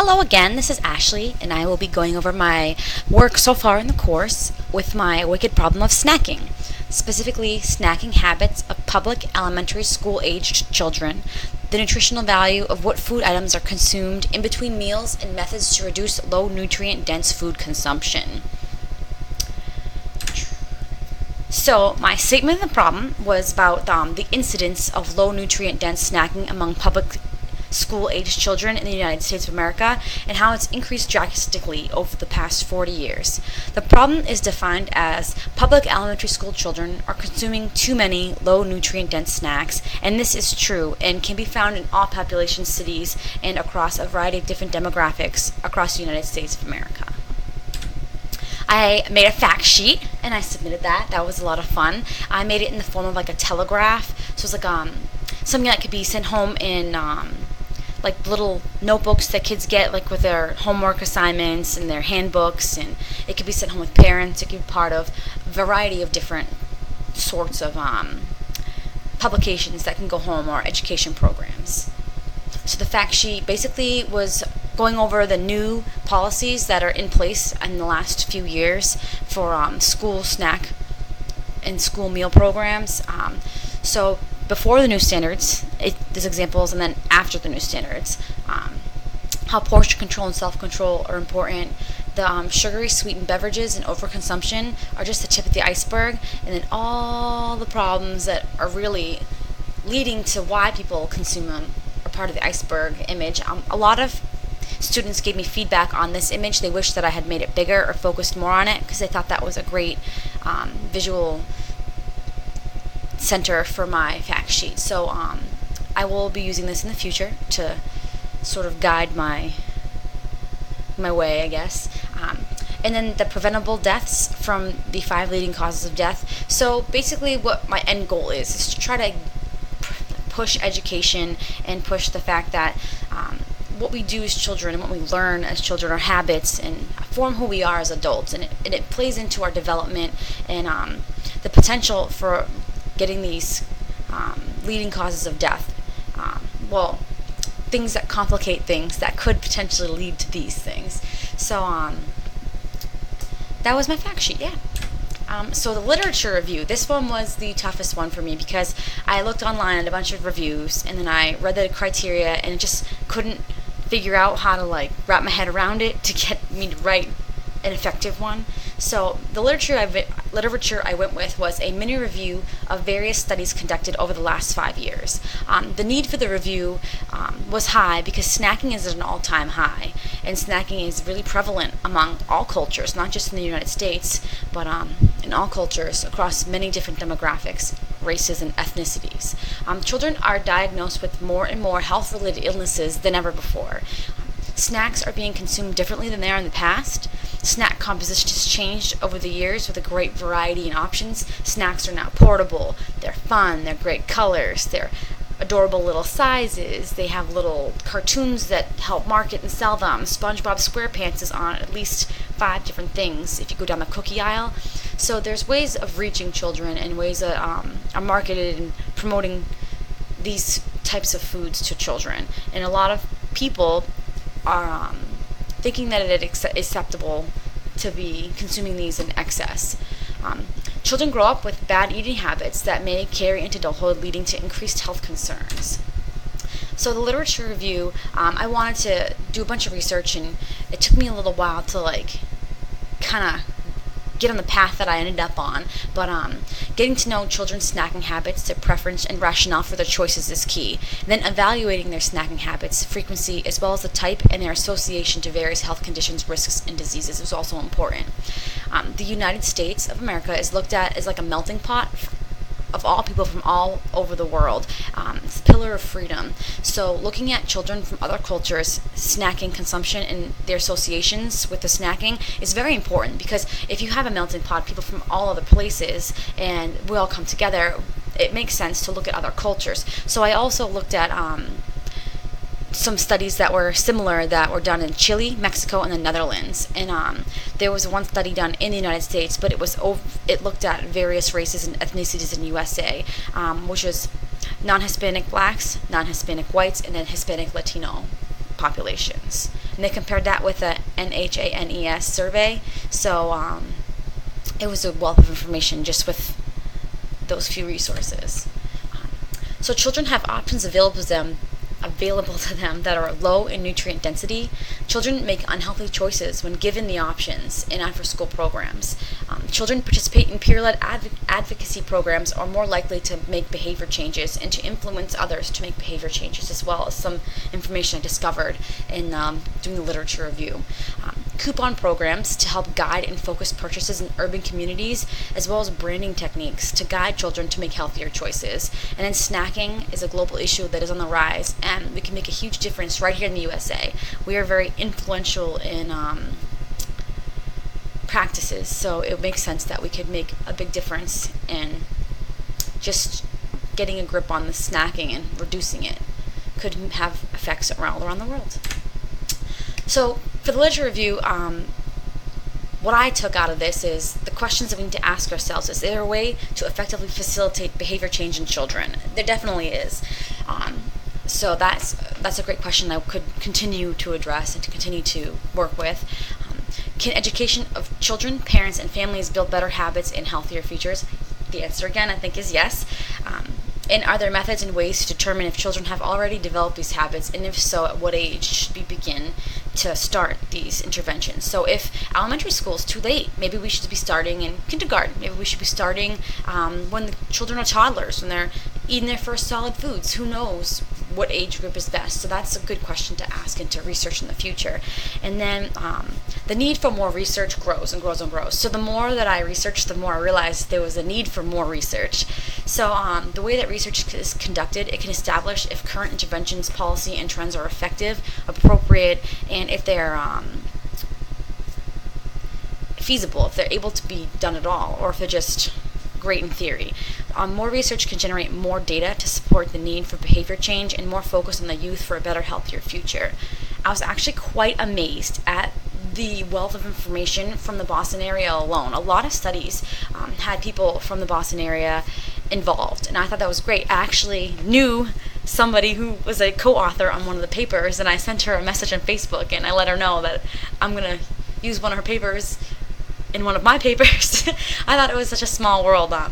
Hello again, this is Ashley, and I will be going over my work so far in the course with my wicked problem of snacking, specifically snacking habits of public elementary school aged children, the nutritional value of what food items are consumed in between meals, and methods to reduce low nutrient dense food consumption. So, my statement of the problem was about the incidence of low nutrient dense snacking among public school aged children in the United States of America and how it's increased drastically over the past 40 years. The problem is defined as public elementary school children are consuming too many low nutrient dense snacks, and this is true and can be found in all population cities and across a variety of different demographics across the United States of America. I made a fact sheet and I submitted that. That was a lot of fun. I made it in the form of like a telegraph, so it's like something that could be sent home in like little notebooks that kids get like with their homework assignments and their handbooks, and it could be sent home with parents. It could be part of a variety of different sorts of publications that can go home or education programs. So the fact sheet basically was going over the new policies that are in place in the last few years for school snack and school meal programs. So before the new standards, there's examples, and then after the new standards, how portion control and self-control are important. The sugary sweetened beverages and overconsumption are just the tip of the iceberg, and then all the problems that are really leading to why people consume them are part of the iceberg image. A lot of students gave me feedback on this image. They wished that I had made it bigger or focused more on it because they thought that was a great visual center for my fact sheet. So I will be using this in the future to sort of guide my way, I guess. And then the preventable deaths from the 5 leading causes of death. So basically what my end goal is to try to push education and push the fact that what we do as children and what we learn as children are habits and form who we are as adults, and it plays into our development and the potential for getting these leading causes of death. Things that complicate things that could potentially lead to these things. So that was my fact sheet, yeah. So the literature review, this one was the toughest one for me because I looked online at a bunch of reviews and then I read the criteria and it just couldn't figure out how to like wrap my head around it to get me to write an effective one. So the literature I went with was a mini review of various studies conducted over the last 5 years. The need for the review was high because snacking is at an all-time high, and snacking is really prevalent among all cultures, not just in the United States, but in all cultures across many different demographics, races, and ethnicities. Children are diagnosed with more and more health-related illnesses than ever before. Snacks are being consumed differently than they are in the past. Snack composition has changed over the years with a great variety in options. Snacks are now portable, they're fun, they're great colors, they're adorable little sizes, they have little cartoons that help market and sell them. SpongeBob SquarePants is on at least 5 different things if you go down the cookie aisle. So there's ways of reaching children and ways that are marketed and promoting these types of foods to children. And a lot of people are thinking that it is acceptable to be consuming these in excess. Children grow up with bad eating habits that may carry into adulthood, leading to increased health concerns. So the literature review, I wanted to do a bunch of research, and it took me a little while to like kind of get on the path that I ended up on, but getting to know children's snacking habits, their preference and rationale for their choices is key. And then evaluating their snacking habits, frequency, as well as the type and their association to various health conditions, risks, and diseases is also important. The United States of America is looked at as like a melting pot of all people from all over the world. It's a pillar of freedom. So looking at children from other cultures, snacking consumption and their associations with the snacking is very important, because if you have a melting pot of people from all other places and we all come together, it makes sense to look at other cultures. So I also looked at some studies that were similar that were done in Chile, Mexico, and the Netherlands. And there was one study done in the United States, but it looked at various races and ethnicities in USA, which is non-Hispanic blacks, non-Hispanic whites, and then Hispanic Latino populations. and they compared that with a NHANES survey. So it was a wealth of information just with those few resources. So children have options available to them that are low in nutrient density. Children make unhealthy choices when given the options in after-school programs. Children participate in peer-led advocacy programs are more likely to make behavior changes and to influence others to make behavior changes, as well as some information I discovered in doing the literature review. Coupon programs to help guide and focus purchases in urban communities, as well as branding techniques to guide children to make healthier choices. And then snacking is a global issue that is on the rise, and we can make a huge difference right here in the USA. We are very influential in practices, so it makes sense that we could make a big difference in just getting a grip on the snacking and reducing it. Could have effects all around the world. So for the literature review, what I took out of this is the questions that we need to ask ourselves. Is there a way to effectively facilitate behavior change in children? There definitely is. So that's a great question I could continue to address and to continue to work with. Can education of children, parents, and families build better habits and healthier futures? The answer again, I think, is yes. And are there methods and ways to determine if children have already developed these habits, and if so, at what age should we begin to start these interventions? So if elementary school is too late, maybe we should be starting in kindergarten. Maybe we should be starting when the children are toddlers, when they're eating their first solid foods. Who knows what age group is best? So that's a good question to ask and to research in the future. And then the need for more research grows and grows and grows. So the more that I researched, the more I realized there was a need for more research. So the way that research is conducted, it can establish if current interventions, policy, and trends are effective, appropriate, and if they're feasible, if they're able to be done at all, or if they're just great in theory. More research can generate more data to support the need for behavior change and more focus on the youth for a better, healthier future. I was actually quite amazed at the wealth of information from the Boston area alone. A lot of studies had people from the Boston area involved, and I thought that was great. I actually knew somebody who was a co-author on one of the papers, and I sent her a message on Facebook, and I let her know that I'm going to use one of her papers in one of my papers. I thought it was such a small world. I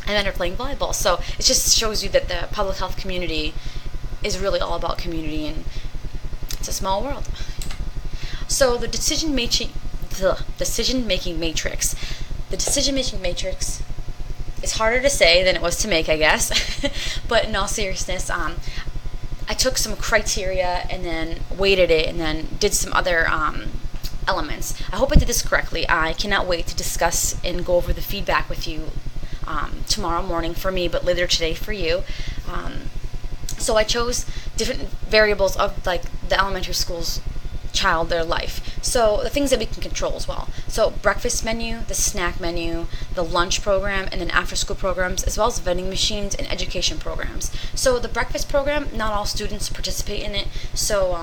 met her playing volleyball. So it just shows you that the public health community is really all about community, and it's a small world. So the decision-making matrix. The decision-making matrix is harder to say than it was to make, I guess. But in all seriousness, I took some criteria and then weighted it and then did some other elements. I hope I did this correctly. I cannot wait to discuss and go over the feedback with you tomorrow morning for me, but later today for you. So I chose different variables of like the elementary school's child, their life. So the things that we can control as well. So breakfast menu, the snack menu, the lunch program, and then after school programs, as well as vending machines and education programs. So the breakfast program, not all students participate in it. So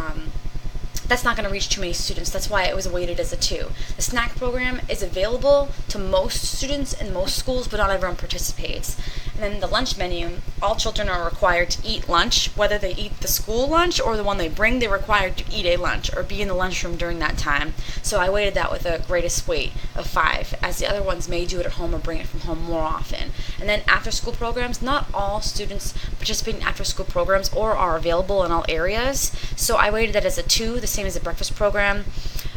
that's not going to reach too many students. That's why it was weighted as a 2. The snack program is available to most students in most schools, but not everyone participates. And then the lunch menu, all children are required to eat lunch, whether they eat the school lunch or the one they bring, they're required to eat a lunch or be in the lunchroom during that time. So I weighted that with a greatest weight of 5, as the other ones may do it at home or bring it from home more often. And then after school programs, not all students participate in after school programs or are available in all areas. So I weighted that as a 2, the same as the breakfast program.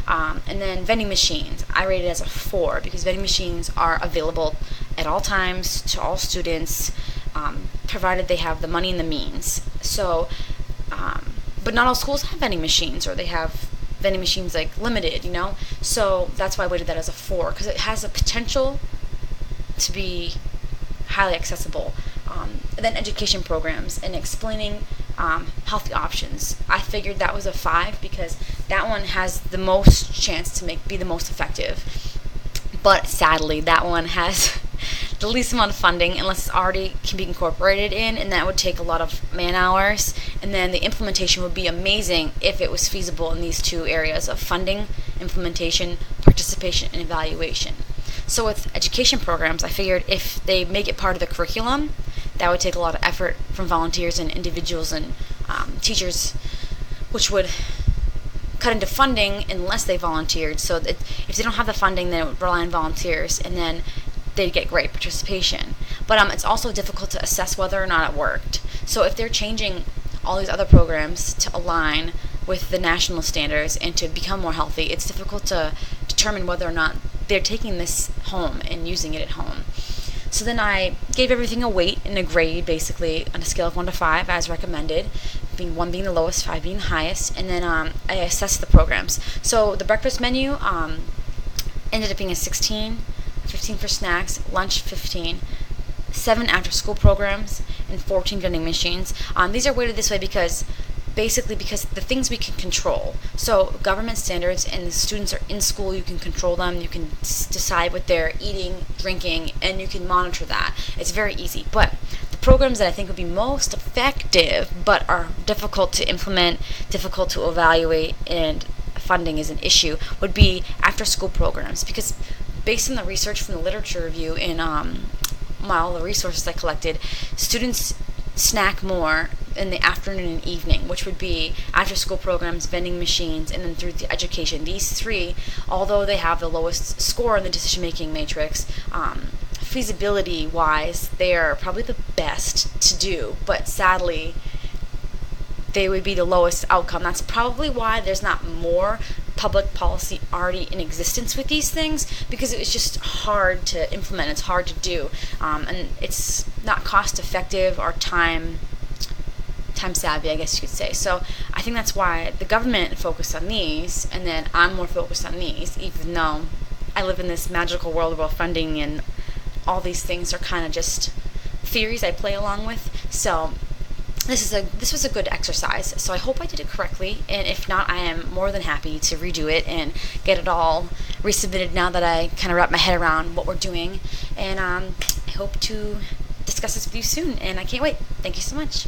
And then vending machines, I rated as a 4 because vending machines are available at all times to all students, provided they have the money and the means. So, but not all schools have vending machines, or they have vending machines like limited, So that's why I weighted that as a 4, because it has a potential to be highly accessible. And then education programs and explaining healthy options. I figured that was a 5 because that one has the most chance to be the most effective. But sadly, that one has the least amount of funding unless it already can be incorporated in, and that would take a lot of man hours. And then the implementation would be amazing if it was feasible in these 2 areas of funding, implementation, participation, and evaluation. So with education programs, I figured if they make it part of the curriculum, that would take a lot of effort from volunteers and individuals and teachers, which would cut into funding unless they volunteered. So that if they don't have the funding, they would rely on volunteers, and then they'd get great participation. But it's also difficult to assess whether or not it worked. So if they're changing all these other programs to align with the national standards and to become more healthy, it's difficult to determine whether or not they're taking this home and using it at home. So then I gave everything a weight and a grade, basically on a scale of 1 to 5 as recommended, 1 being the lowest, 5 being the highest, and then I assessed the programs. So the breakfast menu ended up being a 16, 15 for snacks, lunch 15, 7 after school programs, and 14 vending machines. These are weighted this way because the things we can control. So government standards, and the students are in school, you can control them, you can decide what they're eating, drinking, and you can monitor that. It's very easy. But the programs that I think would be most effective but are difficult to implement, difficult to evaluate, and funding is an issue, would be after school programs, because based on the research from the literature review and all the resources I collected, students snack more in the afternoon and evening, which would be after school programs, vending machines, and then through the education. These three, although they have the lowest score in the decision making matrix, feasibility wise, they are probably the best to do, but sadly they would be the lowest outcome. That's probably why there's not more public policy already in existence with these things, because it was just hard to implement. It's hard to do, and it's not cost effective or time savvy, I guess you could say. So I think that's why the government focused on these, and then I'm more focused on these, even though I live in this magical world about funding, and all these things are kind of just theories I play along with. So this was a good exercise, so I hope I did it correctly, and if not, I am more than happy to redo it and get it all resubmitted now that I kind of wrap my head around what we're doing, and I hope to discuss this with you soon, and I can't wait. Thank you so much.